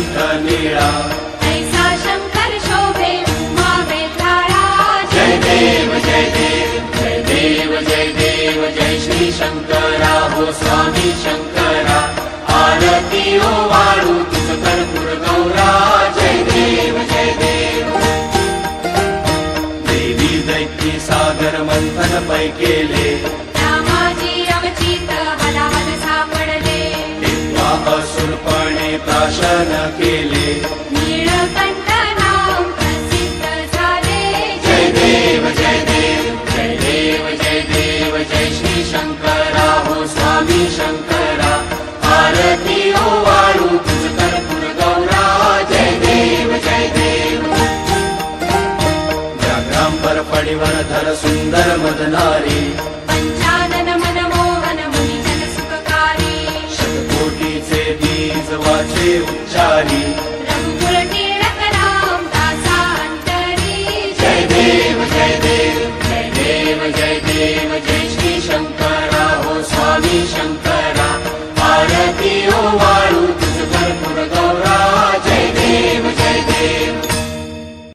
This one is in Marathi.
कंठ निळा ऐसा शंकर शोभे उमा वेताळा जय देव जय देव जय देव जय देव जय श्री शंकरा हो स्वामी शंकरा आरती ओ वाळू तुझ कर्पूर गौरा जय देव जय देव देवी दैत्य सागर मंथन पै केले रामाजी अवचित हलाहल सापडले असुरपणे प्राशन केले नीळकंठ नाम प्रसिद्ध झाले जय देव जय देव जय देव जय देव जय श्री शंकरा हो स्वामी शंकरा आरती ओ वाळू तुझ कर्पूर गौरा जय देव जय देव व्याघ्रांबर फणीवर धर सुंदर मदनारी पंचानन मनमोहन मुनी जन सुखकारी शतकोटीचे बीज वाचे उच्चारी